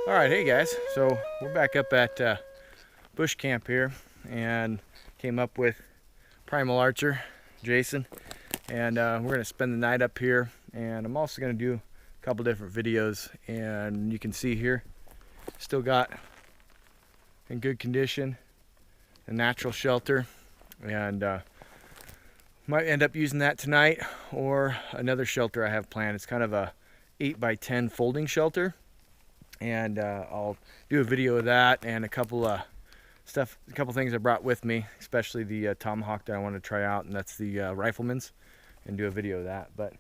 All right, hey guys, so we're back up at bush camp here and came up with Primalarcher, Jason, and we're going to spend the night up here, and I'm also going to do a couple different videos, and you can see here, still got in good condition a natural shelter, and might end up using that tonight or another shelter I have planned. It's kind of a 8x10 folding shelter. And I'll do a video of that and a couple things I brought with me, especially the tomahawk that I want to try out, and that's the rifleman's, and do a video of that. But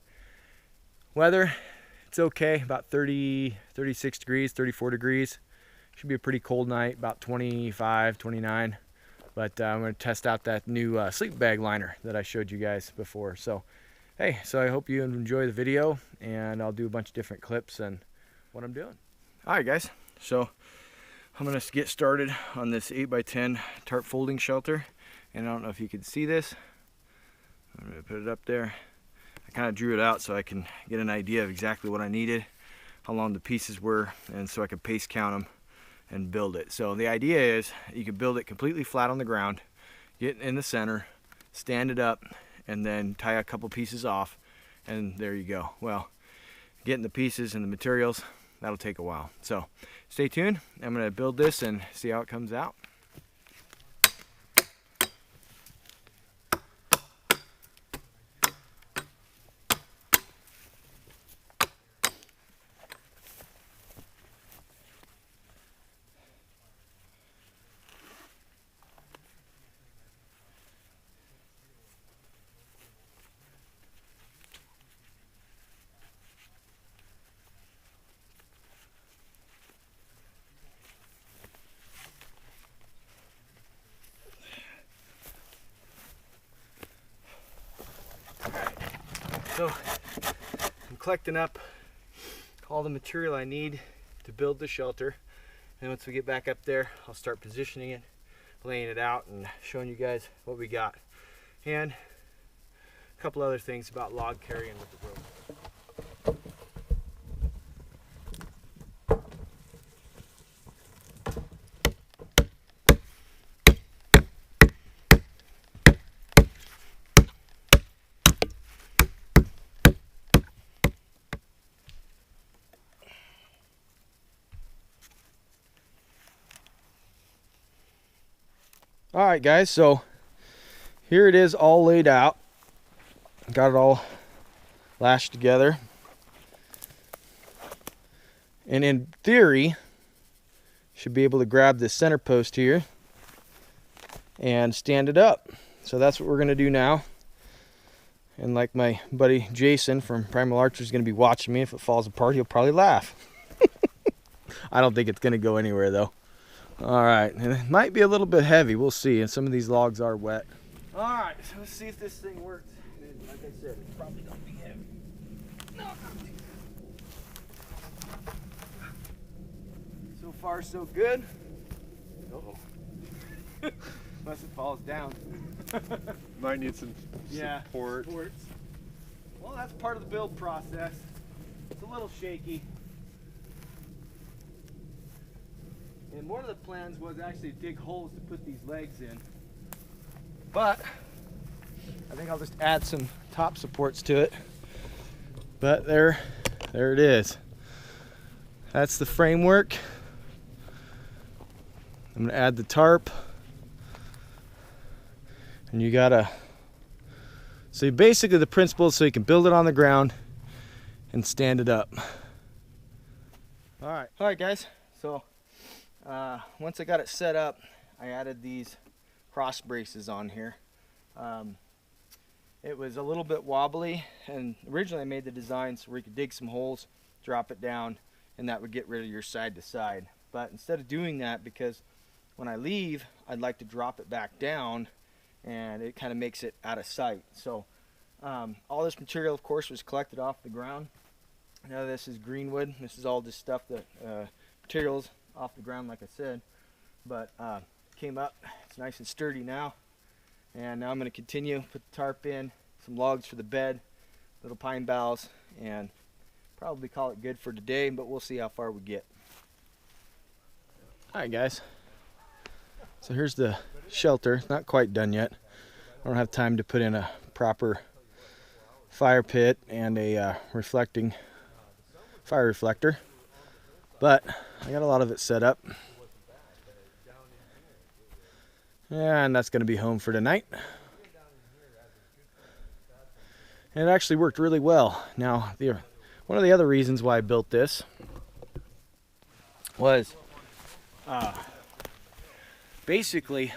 weather, it's okay, about 36 degrees, 34 degrees. Should be a pretty cold night, about 25, 29. But I'm going to test out that new sleep bag liner that I showed you guys before. So, hey, so I hope you enjoy the video, and I'll do a bunch of different clips and what I'm doing. Alright guys, so I'm going to get started on this 8x10 tarp folding shelter, and I don't know if you can see this. I'm going to put it up there. I kind of drew it out so I can get an idea of exactly what I needed, how long the pieces were, and so I could pace count them and build it. So the idea is you could build it completely flat on the ground, get in the center, stand it up, and then tie a couple pieces off, and there you go. Well, getting the pieces and the materials, that'll take a while. So stay tuned. I'm going to build this and see how it comes out. So I'm collecting up all the material I need to build the shelter, and once we get back up there, I'll start positioning it, laying it out, and showing you guys what we got, and a couple other things about log carrying with the rope. All right guys, so here it is all laid out. Got it all lashed together. And in theory, should be able to grab this center post here and stand it up. So that's what we're gonna do now. And like my buddy Jason from Primalarcher is gonna be watching me. If it falls apart, he'll probably laugh. I don't think it's gonna go anywhere though. All right, and it might be a little bit heavy, we'll see, and some of these logs are wet. All right, so let's see if this thing works. And like I said, it's probably gonna be heavy. No, so far, so good. Uh-oh. Unless it falls down. Might need some support. Well, that's part of the build process. It's a little shaky. And one of the plans was actually to dig holes to put these legs in. But I think I'll just add some top supports to it. But there it is. That's the framework. I'm gonna add the tarp. And you gotta, so basically the principle is so you can build it on the ground and stand it up. All right guys, so once I got it set up, I added these cross braces on here. It was a little bit wobbly, and originally I made the design so we could dig some holes, drop it down, and that would get rid of your side to side. But instead of doing that, because when I leave, I'd like to drop it back down, and it kind of makes it out of sight. So all this material, of course, was collected off the ground. Now this is greenwood. This is all just stuff that materials off the ground, like I said, but came up. It's nice and sturdy now, and now I'm going to continue, put the tarp in, some logs for the bed, little pine boughs, and probably call it good for today, but we'll see how far we get. Alright guys, so here's the shelter. It's not quite done yet. I don't have time to put in a proper fire pit and a reflecting fire reflector, but I got a lot of it set up. And that's going to be home for tonight. And it actually worked really well. Now, one of the other reasons why I built this was basically,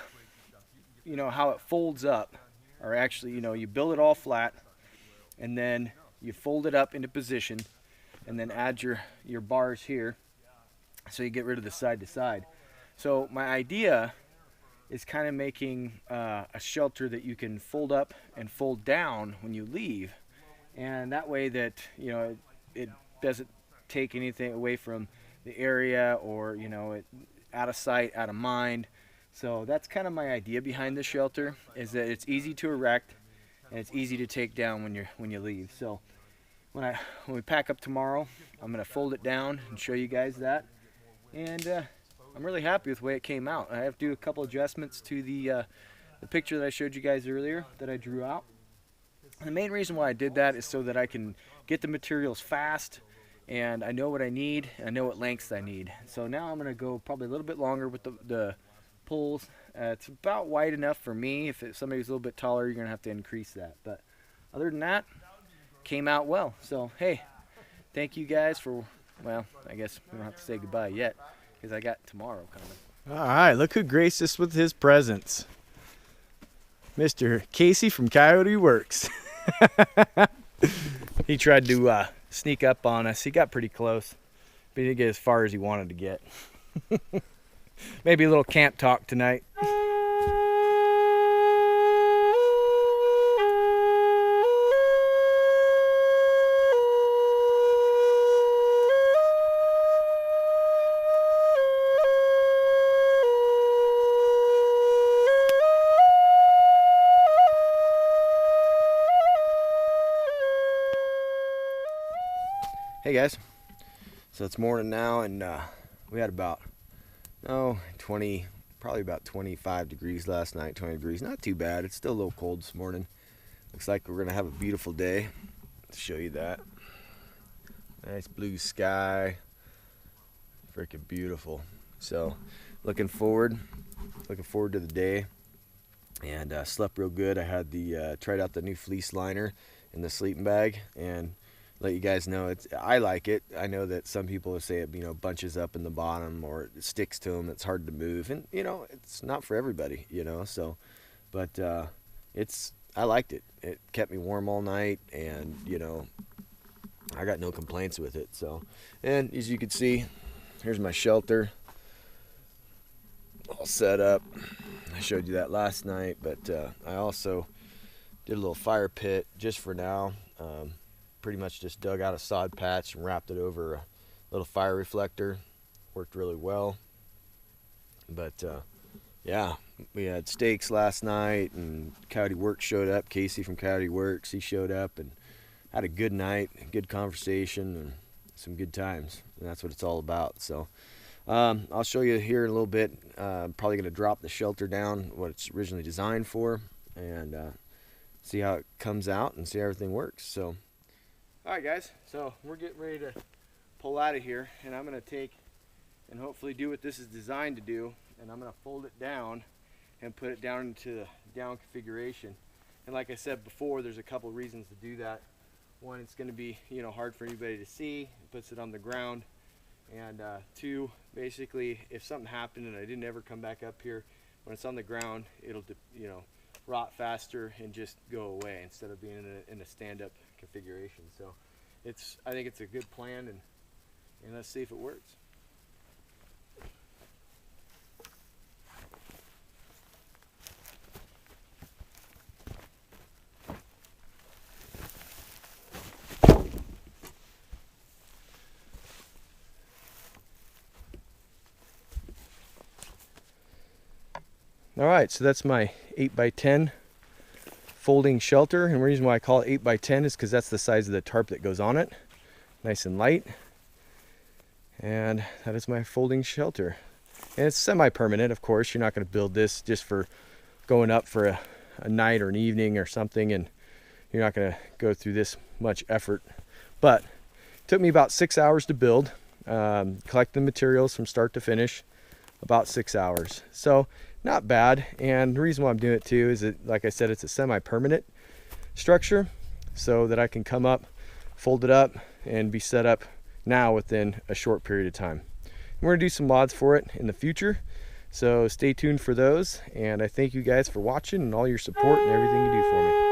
you know, how it folds up, or actually, you know, you build it all flat and then you fold it up into position and then add your bars here so you get rid of the side to side. So my idea is kind of making a shelter that you can fold up and fold down when you leave, and that way that, you know, it doesn't take anything away from the area, or, you know, it out of sight, out of mind. So that's kind of my idea behind the shelter, is that it's easy to erect and it's easy to take down when you leave. So when we pack up tomorrow, I'm gonna fold it down and show you guys that, and I'm really happy with the way it came out. I have to do a couple adjustments to the picture that I showed you guys earlier that I drew out. And the main reason why I did that is so that I can get the materials fast, and I know what I need, and I know what lengths I need. So now I'm gonna go probably a little bit longer with the poles. It's about wide enough for me. If somebody's a little bit taller, you're gonna have to increase that. But other than that, came out well. So hey, thank you guys for, well, I guess we don't have to say goodbye yet, because I got tomorrow coming. All right, look who graced us with his presence. Mr. Casey from Coyote Works. He tried to sneak up on us. He got pretty close, but he didn't get as far as he wanted to get. Maybe a little camp talk tonight. Hey guys, so it's morning now, and we had about probably about 25 degrees last night. 20 degrees, not too bad. It's still a little cold this morning. Looks like we're gonna have a beautiful day. Let's show you that. Nice blue sky, freaking beautiful. So looking forward to the day, and slept real good. I had tried out the new fleece liner in the sleeping bag, and let you guys know, I like it. I know that some people say it, you know, bunches up in the bottom, or it sticks to them. It's hard to move, and you know, it's not for everybody, you know. So, but I liked it. It kept me warm all night, and you know, I got no complaints with it. So, and as you can see, here's my shelter all set up. I showed you that last night, but I also did a little fire pit just for now. Pretty much just dug out a sod patch and wrapped it over a little fire reflector. Worked really well. But yeah, we had steaks last night, and Coyote Works showed up. Casey from Coyote Works, he showed up, and had a good night, good conversation, and some good times. And that's what it's all about. So I'll show you here in a little bit. I'm probably going to drop the shelter down, what it's originally designed for, and see how it comes out and see how everything works. So alright guys, so we're getting ready to pull out of here, and I'm going to take and hopefully do what this is designed to do, and I'm going to fold it down and put it down into the down configuration. And like I said before, there's a couple reasons to do that. One, it's going to be, you know, hard for anybody to see. It puts it on the ground. And two, basically, if something happened and I didn't ever come back up here, when it's on the ground, it'll, you know, rot faster and just go away instead of being in a stand-up configuration. So I think it's a good plan, and let's see if it works. All right, so that's my 8x10 folding shelter, and the reason why I call it 8x10 is because that's the size of the tarp that goes on it. Nice and light. And that is my folding shelter. And it's semi-permanent, of course. You're not going to build this just for going up for a night or an evening or something, and you're not going to go through this much effort. But it took me about 6 hours to build, collect the materials from start to finish, about 6 hours. So not bad. And the reason why I'm doing it too is that, like I said, it's a semi-permanent structure, so that I can come up, fold it up, and be set up now within a short period of time. We're going to do some mods for it in the future, so stay tuned for those. And I thank you guys for watching and all your support and everything you do for me.